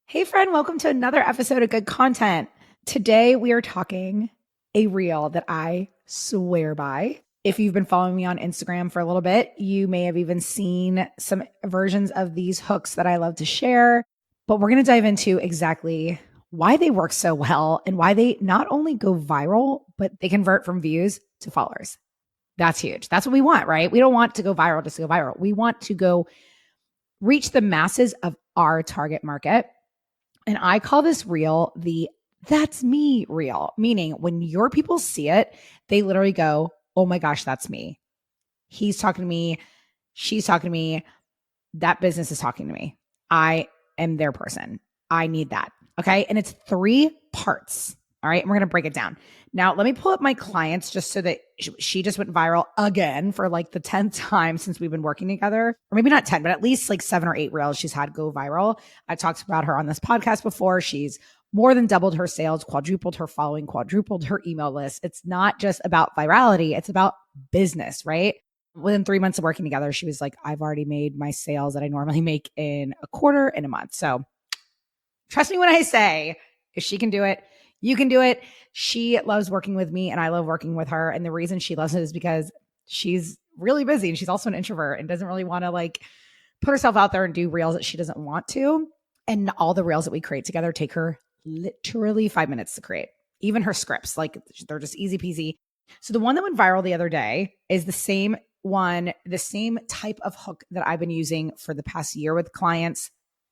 Hey friend, welcome to another episode of Good Content. Today we are talking a reel that I swear by. If you've been following me on Instagram for a little bit, you may have even seen some versions of these hooks that I love to share. But we're going to dive into exactly why they work so well and why they not only go viral, but they convert from views to followers. That's huge. That's what we want, right? We don't want to go viral just to go viral. We want to go reach the masses of our target market. And I call this reel the "that's me" reel, meaning when your people see it, they literally go, "Oh my gosh, that's me. He's talking to me. She's talking to me. That business is talking to me. I am their person. I need that." Okay. And it's 3 parts. All right. And we're going to break it down. Now, let me pull up my clients just so that she just went viral again for like the 10th time since we've been working together. Or maybe not 10, but at least like 7 or 8 reels she's had go viral. I talked about her on this podcast before. She's more than doubled her sales, quadrupled her following, quadrupled her email list. It's not just about virality. It's about business, right? Within 3 months of working together, she was like, I've already made my sales that I normally make in a quarter in a month. So trust me when I say, if she can do it, you can do it. She loves working with me and I love working with her. And the reason she loves it is because she's really busy and she's also an introvert and doesn't really want to like put herself out there and do reels that she doesn't want to. And all the reels that we create together take her literally 5 minutes to create. Even her scripts, like they're just easy peasy. So the one that went viral the other day is the same one, the same type of hook that I've been using for the past year with clients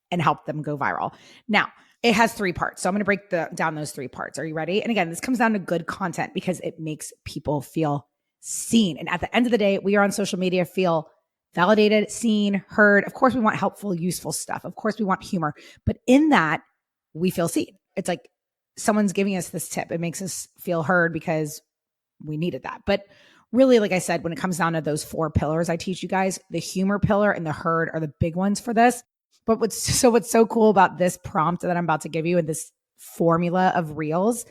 and help them go viral. Now, it has 3 parts. So I'm going to break down those 3 parts. Are you ready? And again, this comes down to good content because it makes people feel seen. And at the end of the day, we are on social media, feel validated, seen, heard. Of course, we want helpful, useful stuff. Of course, we want humor. But in that, we feel seen. It's like someone's giving us this tip. It makes us feel heard because we needed that. But really, like I said, when it comes down to those 4 pillars I teach you guys, the humor pillar and the heard are the big ones for this. But what's so cool about this prompt that I'm about to give you and this formula of reels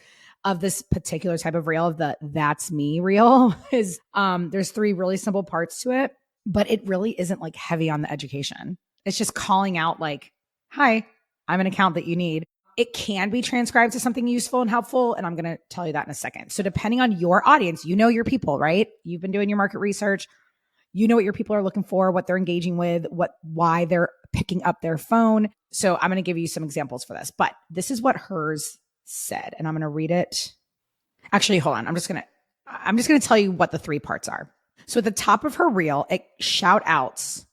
of this particular type of reel of the "that's me" reel is there's 3 really simple parts to it, but it really isn't like heavy on the education. It's just calling out like, "Hi, I'm an account that you need." It can be transcribed to something useful and helpful, and I'm going to tell you that in a second. So depending on your audience, you know your people, right? You've been doing your market research. You know what your people are looking for, what they're engaging with, why they're picking up their phone. So I'm going to give you some examples for this, but this is what hers said. And I'm going to read it. Actually, hold on. I'm just going to tell you what the 3 parts are. So at the top of her reel, it shout outs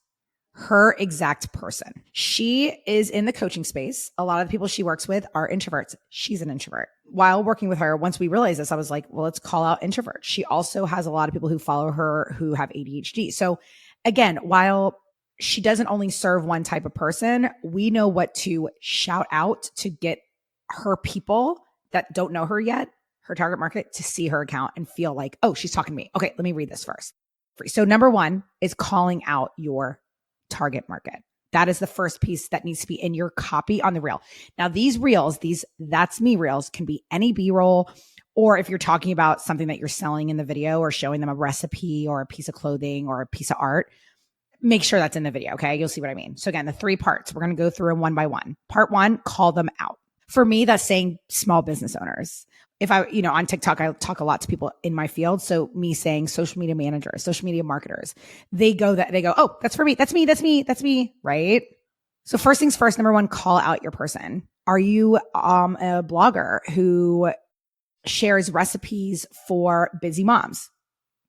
her exact person. She is in the coaching space. A lot of the people she works with are introverts. She's an introvert. While working with her, once we realized this, I was like, well, let's call out introverts. She also has a lot of people who follow her who have ADHD. So again, while she doesn't only serve one type of person, we know what to shout out to get her people that don't know her yet, her target market, to see her account and feel like, oh, she's talking to me. Okay, let me read this first. So number 1 is calling out your target market. That is the first piece that needs to be in your copy on the reel. Now, these reels, these "that's me" reels can be any B-roll, or if you're talking about something that you're selling in the video or showing them a recipe or a piece of clothing or a piece of art, make sure that's in the video. Okay. You'll see what I mean. So again, the 3 parts, we're going to go through them one by one. Part 1, call them out. For me, that's saying small business owners. If I, on TikTok, I talk a lot to people in my field. So me saying social media managers, social media marketers, they go, oh, that's for me. That's me. Right. So first things first, number 1, call out your person. Are you a blogger who shares recipes for busy moms?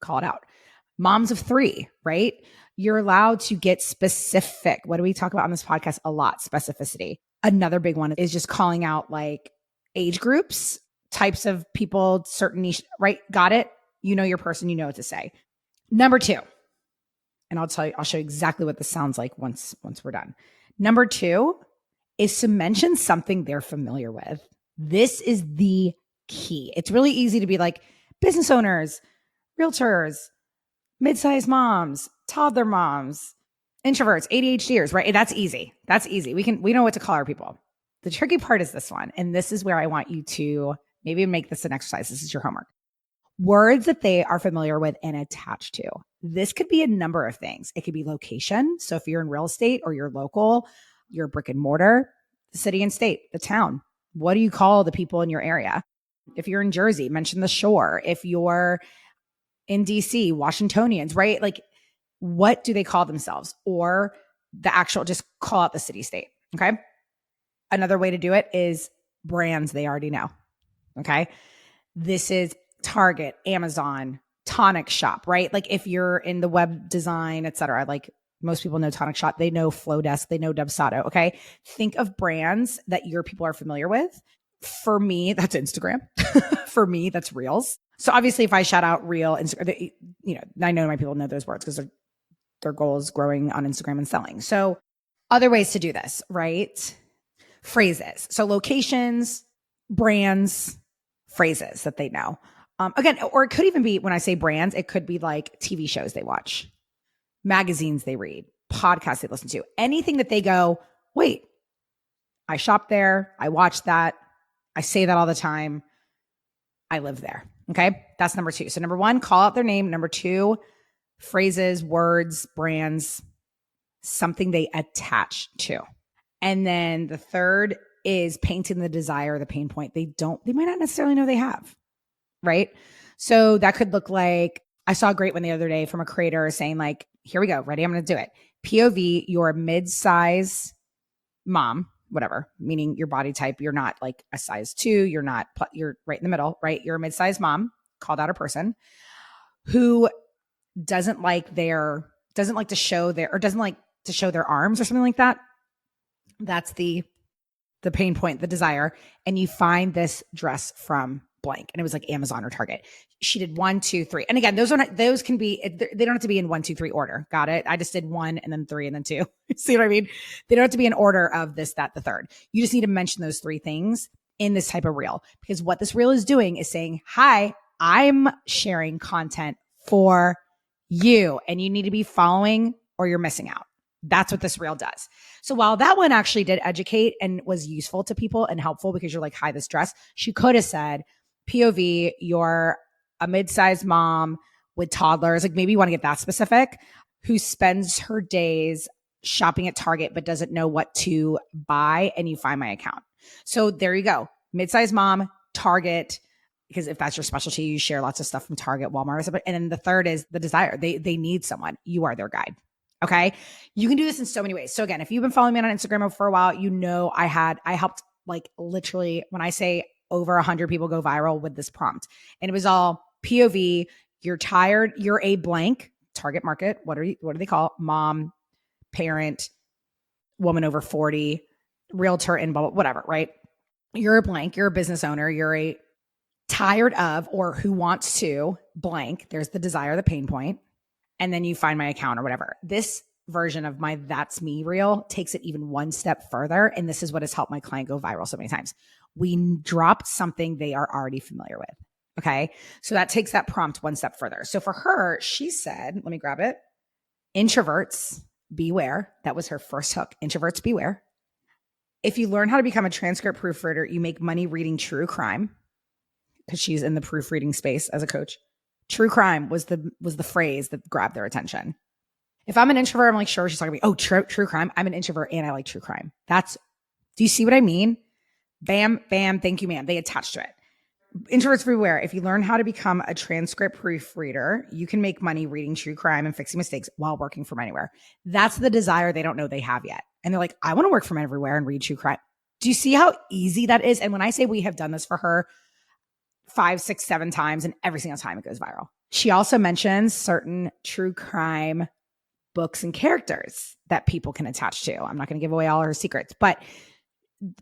Call it out. Moms of 3, right? You're allowed to get specific. What do we talk about on this podcast? A lot, specificity. Another big one is just calling out like age groups, types of people, certain niche, right? Got it? You know your person, you know what to say. Number 2, and I'll show you exactly what this sounds like once we're done. Number 2 is to mention something they're familiar with. This is the key. It's really easy to be like business owners, realtors, mid-sized moms, toddler moms, introverts, ADHDers, right? That's easy. We know what to call our people. The tricky part is this one. And this is where I want you to maybe make this an exercise. This is your homework. Words that they are familiar with and attached to. This could be a number of things. It could be location. So if you're in real estate or you're local, you're brick and mortar, the city and state, the town. What do you call the people in your area? If you're in Jersey, mention the shore. If you're in DC, Washingtonians, right? Like, what do they call themselves? Or the actual, just call out the city state. Okay. Another way to do it is brands they already know. Okay. This is Target, Amazon, Tonic Shop, right? Like if you're in the web design, et cetera, like most people know Tonic Shop, they know Flowdesk, they know Dubsado. Okay. Think of brands that your people are familiar with. For me, that's Instagram. For me, that's Reels. So obviously if I shout out Reel, Instagram, I know my people know those words because their goal is growing on Instagram and selling. So other ways to do this, right? Phrases. So locations, brands, phrases that they know. Again, or it could even be, when I say brands, it could be like TV shows they watch, magazines they read, podcasts they listen to, anything that they go, wait, I shop there. I watch that. I say that all the time. I live there. Okay. That's number 2. So number 1, call out their name. Number 2, phrases, words, brands, something they attach to. And then the third is painting the desire, the pain point they might not necessarily know they have, right? So that could look like, I saw a great one the other day from a creator saying like, here we go, ready? I'm going to do it. POV, you're a mid-size mom, whatever, meaning your body type, you're not like a size 2, you're right in the middle, right? You're a mid-size mom, called out a person who doesn't like to show their arms or something like that. That's the pain point, the desire. And you find this dress from blank. And it was like Amazon or Target. She did 1, 2, 3. And again, those can be, they don't have to be in 1, 2, 3 order. Got it? I just did 1 and then 3 and then 2. See what I mean? They don't have to be in order of this, that, the third. You just need to mention those 3 things in this type of reel, because what this reel is doing is saying, hi, I'm sharing content for you and you need to be following or you're missing out. That's what this reel does. So while that one actually did educate and was useful to people and helpful because you're like, hi, this dress, she could have said, POV, you're a mid-sized mom with toddlers. Like maybe you want to get that specific, who spends her days shopping at Target but doesn't know what to buy, and you find my account. So there you go. Mid-sized mom, Target, because if that's your specialty, you share lots of stuff from Target, Walmart, or something. And then the third is the desire. They need someone. You are their guide. Okay. You can do this in so many ways. So again, if you've been following me on Instagram for a while, you know, I helped like literally, when I say over 100 people go viral with this prompt, and it was all POV, you're tired, you're a blank target market. What do they call? Mom, parent, woman over 40, realtor in blah, blah, whatever, right? You're a blank, you're a business owner, you're a tired of, or who wants to blank. There's the desire, the pain point. And then you find my account or whatever. This version of my That's Me reel takes it even one step further. And this is what has helped my client go viral so many times. We dropped something they are already familiar with. Okay. So that takes that prompt one step further. So for her, she said, let me grab it. Introverts, beware. That was her first hook. Introverts, beware. If you learn how to become a transcript proofreader, you make money reading true crime, because she's in the proofreading space as a coach. True crime was the phrase that grabbed their attention. If I'm an introvert, I'm like, sure, she's talking to me. Oh, true crime. I'm an introvert and I like true crime. Do you see what I mean? Bam, bam, thank you, ma'am. They attached to it. Introverts beware. If you learn how to become a transcript proofreader, you can make money reading true crime and fixing mistakes while working from anywhere. That's the desire they don't know they have yet. And they're like, I want to work from everywhere and read true crime. Do you see how easy that is? And when I say we have done this for her 5, 6, 7 times, and every single time it goes viral. She also mentions certain true crime books and characters that people can attach to. I'm not going to give away all her secrets, but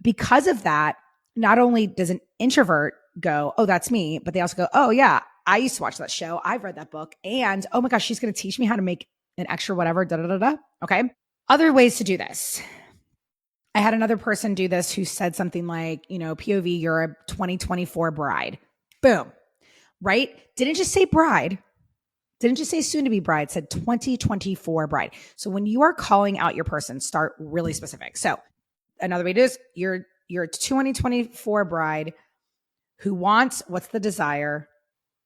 because of that, not only does an introvert go, oh, that's me, but they also go, oh yeah, I used to watch that show. I've read that book. And oh my gosh, she's going to teach me how to make an extra whatever, da, da, da, da. Okay. Other ways to do this. I had another person do this who said something like, POV, you're a 2024 bride. Boom. Right? Didn't just say bride. Didn't just say soon to be bride, said 2024 bride. So when you are calling out your person, start really specific. So another way to do this, you're a 2024 bride who wants, what's the desire?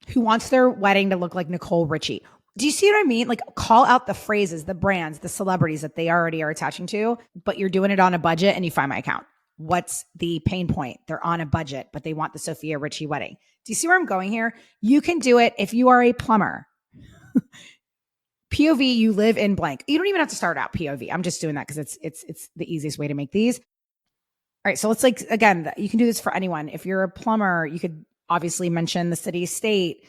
Who wants their wedding to look like Nicole Richie. Do you see what I mean? Like call out the phrases, the brands, the celebrities that they already are attaching to, but you're doing it on a budget and you find my account. What's the pain point? They're on a budget, but they want the Sophia Richie wedding. Do you see where I'm going here? You can do it if you are a plumber. POV, you live in blank. You don't even have to start out POV. I'm just doing that because it's the easiest way to make these. All right, so let's again, you can do this for anyone. If you're a plumber, you could obviously mention the city, state.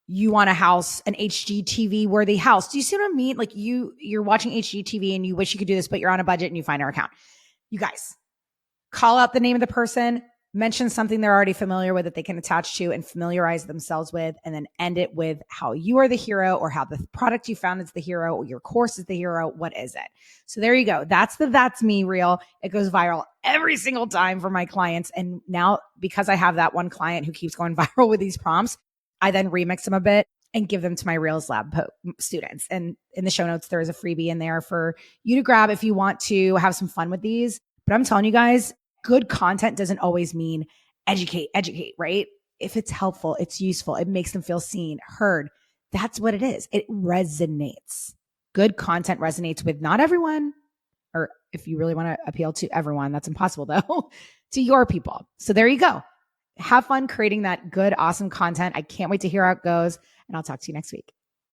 You want a house, an HGTV worthy house. Do you see what I mean? Like you're watching HGTV and you wish you could do this, but you're on a budget and you find our account. You guys, call out the name of the person, mention something they're already familiar with that they can attach to and familiarize themselves with, and then end it with how you are the hero or how the product you found is the hero or your course is the hero. What is it? So there you go. That's me reel. It goes viral every single time for my clients. And now because I have that one client who keeps going viral with these prompts, I then remix them a bit and give them to my Reels Lab students. And in the show notes, there is a freebie in there for you to grab if you want to have some fun with these. But I'm telling you guys, good content doesn't always mean educate, right? If it's helpful, it's useful, it makes them feel seen, heard. That's what it is. It resonates. Good content resonates with not everyone, or if you really want to appeal to everyone, that's impossible though, to your people. So there you go. Have fun creating that good, awesome content. I can't wait to hear how it goes, and I'll talk to you next week.